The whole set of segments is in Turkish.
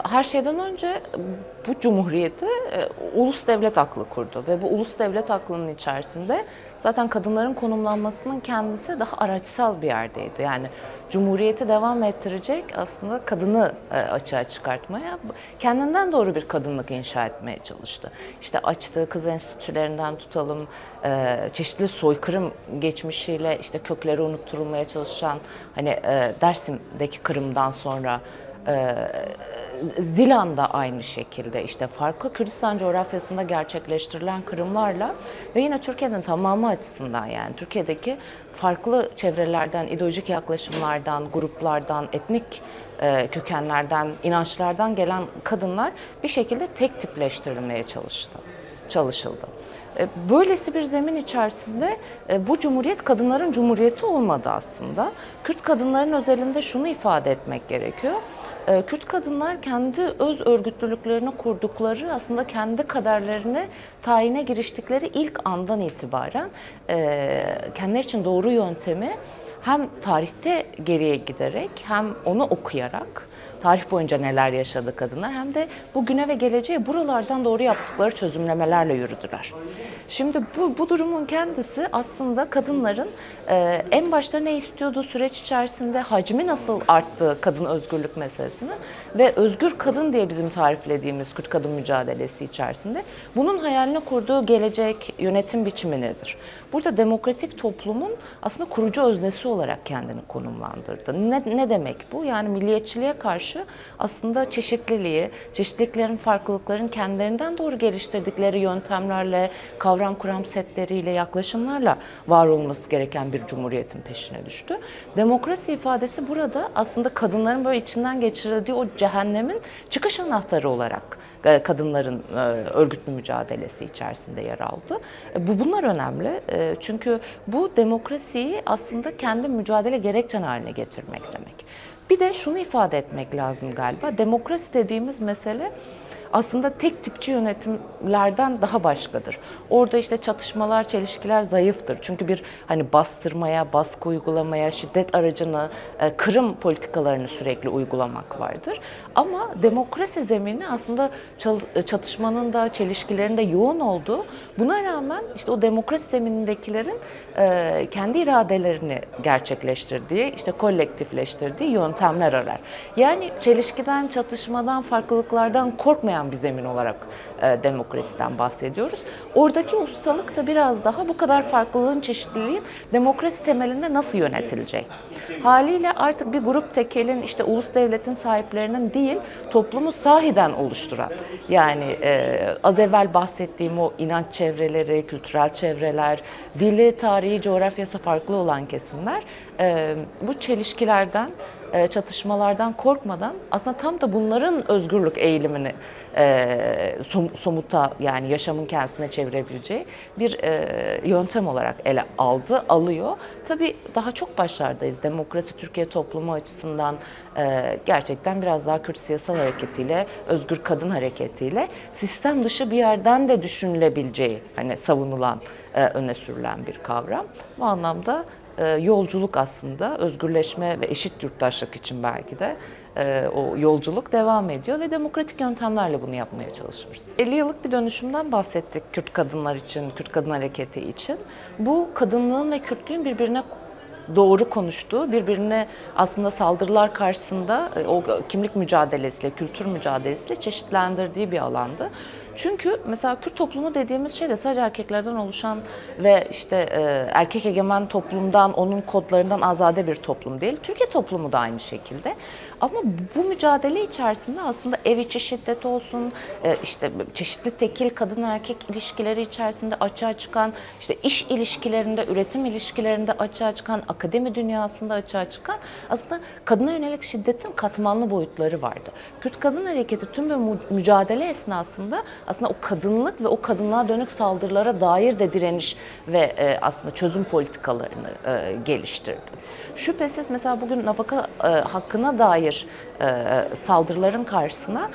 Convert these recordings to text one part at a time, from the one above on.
her şeyden önce bu cumhuriyeti ulus devlet aklı kurdu ve bu ulus devlet aklının içerisinde zaten kadınların konumlanmasının kendisi daha araçsal bir yerdeydi. Yani cumhuriyeti devam ettirecek aslında kadını açığa çıkartmaya, kendinden doğru bir kadınlık inşa etmeye çalıştı. İşte açtığı kız enstitülerinden tutalım, çeşitli soykırım geçmişiyle işte kökleri unutturulmaya çalışan, hani Dersim'deki kırımdan sonra Zilan'da aynı şekilde işte farklı Kürdistan coğrafyasında gerçekleştirilen kırımlarla ve yine Türkiye'nin tamamı açısından, yani Türkiye'deki farklı çevrelerden, ideolojik yaklaşımlardan, gruplardan, etnik kökenlerden, inançlardan gelen kadınlar bir şekilde tek tipleştirilmeye çalışıldı. Böylesi bir zemin içerisinde bu cumhuriyet kadınların cumhuriyeti olmadı aslında. Kürt kadınların özelinde şunu ifade etmek gerekiyor. Kürt kadınlar kendi öz örgütlülüklerini kurdukları, aslında kendi kaderlerini tayine giriştikleri ilk andan itibaren kendileri için doğru yöntemi hem tarihte geriye giderek hem onu okuyarak, tarih boyunca neler yaşadı kadınlar, hem de bugüne ve geleceğe buralardan doğru yaptıkları çözümlemelerle yürüdüler. Şimdi bu durumun kendisi aslında kadınların en başta ne istiyordu süreç içerisinde, hacmi nasıl arttı kadın özgürlük meselesinin ve özgür kadın diye bizim tariflediğimiz Kürt kadın mücadelesi içerisinde bunun hayalini kurduğu gelecek yönetim biçimi nedir? Burada demokratik toplumun aslında kurucu öznesi olarak kendini konumlandırdı. Ne demek bu? Yani milliyetçiliğe karşı aslında çeşitliliği, çeşitliliklerin, farklılıkların kendilerinden doğru geliştirdikleri yöntemlerle, kavram kuram setleriyle, yaklaşımlarla var olması gereken bir cumhuriyetin peşine düştü. Demokrasi ifadesi burada aslında kadınların böyle içinden geçirildiği o cehennemin çıkış anahtarı olarak kadınların örgütlü mücadelesi içerisinde yer aldı. Bunlar önemli. Çünkü bu demokrasiyi aslında kendi mücadele gerekçen haline getirmek demek. Bir de şunu ifade etmek lazım galiba. Demokrasi dediğimiz mesele aslında tek tipçi yönetimlerden daha başkadır. Orada işte çatışmalar, çelişkiler zayıftır. Çünkü bir hani bastırmaya, baskı uygulamaya, şiddet aracını, kırım politikalarını sürekli uygulamak vardır. Ama demokrasi zemini aslında çatışmanın da, çelişkilerin de yoğun olduğu, buna rağmen işte o demokrasi zeminindekilerin kendi iradelerini gerçekleştirdiği, işte kolektifleştirdiği yöntemler arar. Yani çelişkiden, çatışmadan, farklılıklardan korkmayan bir zemin olarak demokrasiden bahsediyoruz. Oradaki ustalık da biraz daha bu kadar farklılığın, çeşitliliğin demokrasi temelinde nasıl yönetilecek? Haliyle artık bir grup tekelin, işte ulus devletin sahiplerinin değil, toplumu sahiden oluşturan, yani az evvel bahsettiğim o inanç çevreleri, kültürel çevreler, dili, tarihi, coğrafyası farklı olan kesimler bu çelişkilerden, çatışmalardan korkmadan aslında tam da bunların özgürlük eğilimini somuta, yani yaşamın kendisine çevirebileceği bir yöntem olarak ele alıyor. Tabii daha çok başlardayız. Demokrasi Türkiye toplumu açısından gerçekten biraz daha Kürt siyasal hareketiyle, özgür kadın hareketiyle sistem dışı bir yerden de düşünülebileceği hani savunulan, öne sürülen bir kavram. Bu anlamda yolculuk aslında özgürleşme ve eşit yurttaşlık için belki de o yolculuk devam ediyor ve demokratik yöntemlerle bunu yapmaya çalışıyoruz. 50 yıllık bir dönüşümden bahsettik Kürt kadınlar için, Kürt kadın hareketi için. Bu kadınlığın ve Kürtlüğün birbirine doğru konuştuğu, birbirine aslında saldırılar karşısında o kimlik mücadelesiyle, kültür mücadelesiyle çeşitlendirdiği bir alandı. Çünkü mesela Kürt toplumu dediğimiz şey de sadece erkeklerden oluşan ve işte erkek egemen toplumdan, onun kodlarından azade bir toplum değil. Türkiye toplumu da aynı şekilde. Ama bu mücadele içerisinde aslında ev içi şiddet olsun, işte çeşitli tekil kadın erkek ilişkileri içerisinde açığa çıkan, işte iş ilişkilerinde, üretim ilişkilerinde açığa çıkan, akademi dünyasında açığa çıkan aslında kadına yönelik şiddetin katmanlı boyutları vardı. Kürt kadın hareketi tüm bu mücadele esnasında aslında o kadınlık ve o kadınlığa dönük saldırılara dair de direniş ve aslında çözüm politikalarını geliştirdi. Şüphesiz mesela bugün nafaka hakkına dair saldırıların karşısına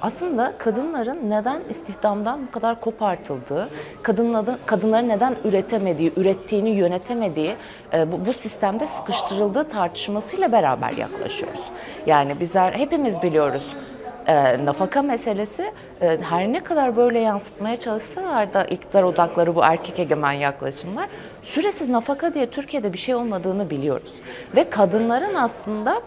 aslında kadınların neden istihdamdan bu kadar kopartıldığı, kadınların neden üretemediği, ürettiğini yönetemediği, bu sistemde sıkıştırıldığı tartışmasıyla beraber yaklaşıyoruz. Yani bizler hepimiz biliyoruz. Nafaka meselesi her ne kadar böyle yansıtmaya çalışsalar da iktidar odakları, bu erkek egemen yaklaşımlar, süresiz nafaka diye Türkiye'de bir şey olmadığını biliyoruz. Ve kadınların aslında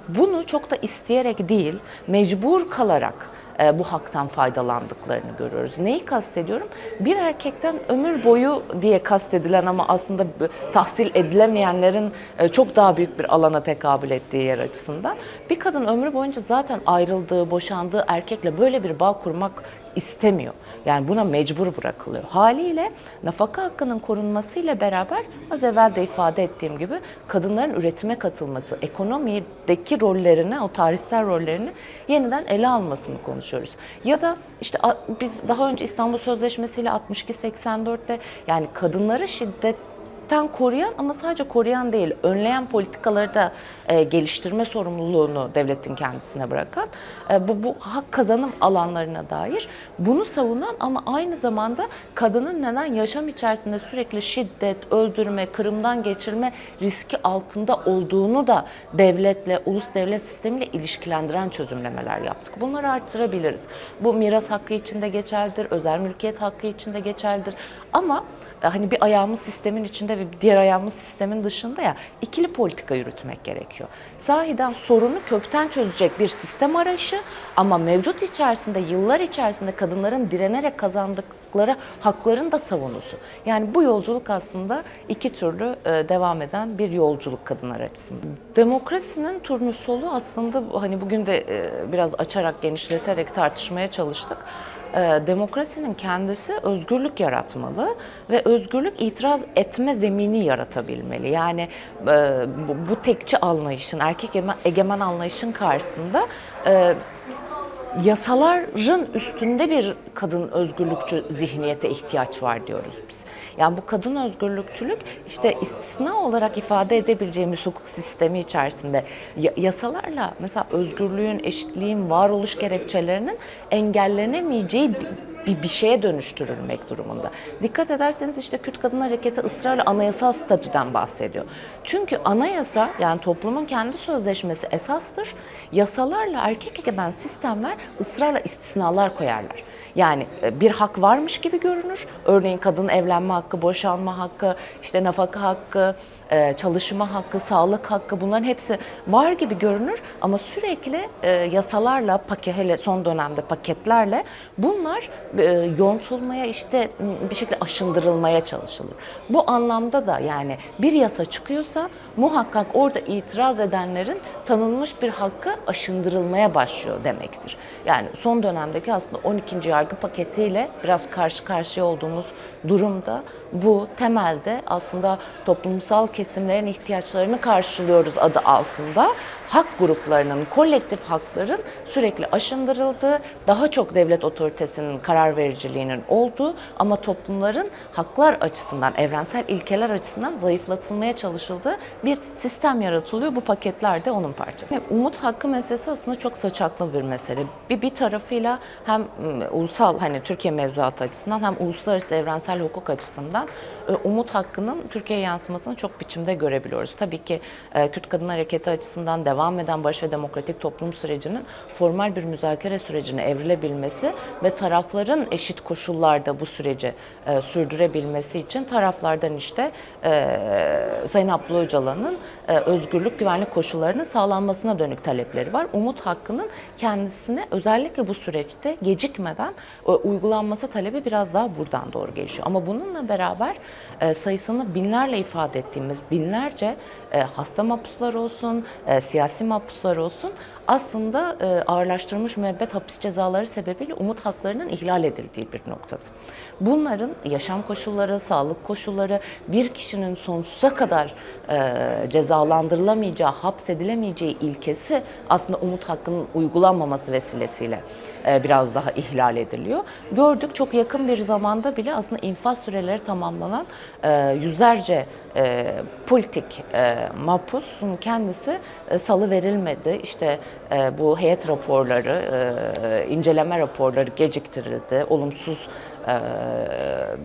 bunu çok da isteyerek değil, mecbur kalarak bu haktan faydalandıklarını görüyoruz. Neyi kastediyorum? Bir erkekten ömür boyu diye kastedilen ama aslında tahsil edilemeyenlerin çok daha büyük bir alana tekabül ettiği yer açısından bir kadın ömrü boyunca zaten ayrıldığı, boşandığı erkekle böyle bir bağ kurmak istemiyor. Yani buna mecbur bırakılıyor. Haliyle nafaka hakkının korunmasıyla beraber az evvel de ifade ettiğim gibi kadınların üretime katılması, ekonomideki rollerini, o tarihsel rollerini yeniden ele almasını konuşuyoruz. Ya da işte biz daha önce İstanbul Sözleşmesi ile 62-84'te yani kadınları şiddetten koruyan ama sadece koruyan değil, önleyen politikaları da geliştirme sorumluluğunu devletin kendisine bırakan, bu hak kazanım alanlarına dair bunu savunan ama aynı zamanda kadının neden yaşam içerisinde sürekli şiddet, öldürme, kırımdan geçirme riski altında olduğunu da devletle, ulus devlet sistemiyle ilişkilendiren çözümlemeler yaptık. Bunları arttırabiliriz. Bu miras hakkı içinde geçerlidir, özel mülkiyet hakkı içinde geçerlidir ama hani bir ayağımız sistemin içinde ve diğer ayağımız sistemin dışında ya, ikili politika yürütmek gerekiyor. Sahiden sorunu kökten çözecek bir sistem arayışı ama mevcut içerisinde, yıllar içerisinde kadınların direnerek kazandıkları hakların da savunusu. Yani bu yolculuk aslında iki türlü devam eden bir yolculuk kadınlar açısından. Demokrasinin turnusolu aslında hani bugün de biraz açarak, genişleterek tartışmaya çalıştık. Demokrasinin kendisi özgürlük yaratmalı ve özgürlük itiraz etme zemini yaratabilmeli. Yani bu tekçi anlayışın, erkek egemen anlayışın karşısında yasaların üstünde bir kadın özgürlükçü zihniyete ihtiyaç var diyoruz biz. Yani bu kadın özgürlükçülük işte istisna olarak ifade edebileceğimiz hukuk sistemi içerisinde yasalarla mesela özgürlüğün, eşitliğin, varoluş gerekçelerinin engellenemeyeceği bir şeye dönüştürülmek durumunda. Dikkat ederseniz işte Kürt Kadın Hareketi ısrarla anayasal statüden bahsediyor. Çünkü anayasa yani toplumun kendi sözleşmesi esastır. Yasalarla erkek egemen sistemler ısrarla istisnalar koyarlar. Yani bir hak varmış gibi görünür. Örneğin kadının evlenme hakkı, boşanma hakkı, işte nafaka hakkı, çalışma hakkı, sağlık hakkı, bunların hepsi var gibi görünür ama sürekli yasalarla, hele son dönemde paketlerle bunlar yontulmaya, işte bir şekilde aşındırılmaya çalışılır. Bu anlamda da yani bir yasa çıkıyorsa muhakkak orada itiraz edenlerin tanınmış bir hakkı aşındırılmaya başlıyor demektir. Yani son dönemdeki aslında 12. yargı paketiyle biraz karşı karşıya olduğumuz durumda bu temelde aslında toplumsal kesimlerin ihtiyaçlarını karşılıyoruz adı altında hak gruplarının, kolektif hakların sürekli aşındırıldığı, daha çok devlet otoritesinin karar vericiliğinin olduğu ama toplumların haklar açısından, evrensel ilkeler açısından zayıflatılmaya çalışıldığı bir sistem yaratılıyor. Bu paketler de onun parçası. Umut hakkı meselesi aslında çok saçaklı bir mesele. Bir tarafıyla hem ulusal, hani Türkiye mevzuatı açısından hem uluslararası evrensel hukuk açısından umut hakkının Türkiye yansımasını çok biçimde görebiliyoruz. Tabii ki Kürt Kadın Hareketi açısından devam eden barış ve demokratik toplum sürecinin formal bir müzakere sürecine evrilebilmesi ve tarafların eşit koşullarda bu süreci sürdürebilmesi için taraflardan işte Sayın Abdullah Öcalan'ın özgürlük, güvenlik koşullarının sağlanmasına dönük talepleri var. Umut hakkının kendisine özellikle bu süreçte gecikmeden uygulanması talebi biraz daha buradan doğru gelişiyor. Ama bununla beraber sayısını binlerle ifade ettiğimiz binlerce hasta mahpuslar olsun, siyasi mahpuslar olsun aslında ağırlaştırılmış müebbet hapis cezaları sebebiyle umut haklarının ihlal edildiği bir noktada. Bunların yaşam koşulları, sağlık koşulları, bir kişinin sonsuza kadar cezalandırılamayacağı, hapsedilemeyeceği ilkesi aslında umut hakkının uygulanmaması vesilesiyle biraz daha ihlal ediliyor. Gördük, çok yakın bir zamanda bile aslında infaz süreleri tamamlanan yüzlerce politik mahpusun kendisi salı verilmedi. İşte bu heyet raporları, inceleme raporları geciktirildi. Olumsuz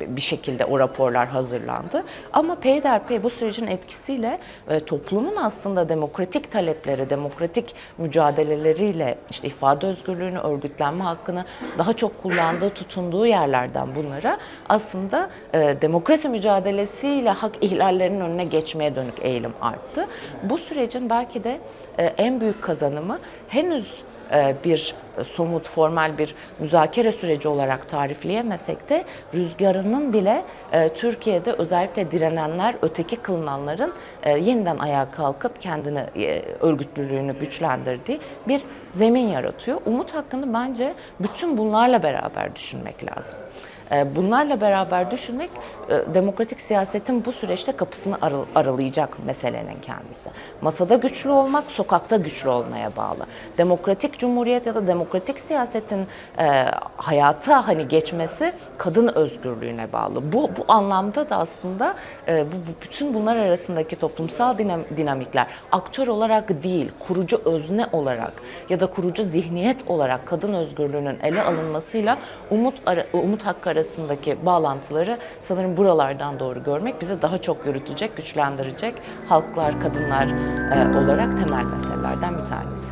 bir şekilde o raporlar hazırlandı. Ama peyderpey bu sürecin etkisiyle toplumun aslında demokratik talepleri, demokratik mücadeleleriyle işte ifade özgürlüğünü, örgütlenme hakkını daha çok kullandığı, tutunduğu yerlerden bunlara aslında demokrasi mücadelesiyle hak ihlallerinin önüne geçmeye dönük eğilim arttı. Bu sürecin belki de en büyük kazanımı henüz bir somut, formal bir müzakere süreci olarak tarifleyemesek de rüzgarının bile Türkiye'de özellikle direnenler, öteki kılınanların yeniden ayağa kalkıp kendini, örgütlülüğünü güçlendirdiği bir zemin yaratıyor. Umut hakkını bence bütün bunlarla beraber düşünmek lazım. Bunlarla beraber düşünmek demokratik siyasetin bu süreçte kapısını aralayacak meselenin kendisi. Masada güçlü olmak, sokakta güçlü olmaya bağlı. Demokratik cumhuriyet ya da demokratik siyasetin hayata geçmesi kadın özgürlüğüne bağlı. Bu anlamda da aslında bütün bunlar arasındaki toplumsal dinamikler aktör olarak değil, kurucu özne olarak ya da kurucu zihniyet olarak kadın özgürlüğünün ele alınmasıyla umut hakkı arasındaki bağlantıları sanırım buralardan doğru görmek bizi daha çok yürütecek, güçlendirecek halklar, kadınlar olarak temel meselelerden bir tanesi.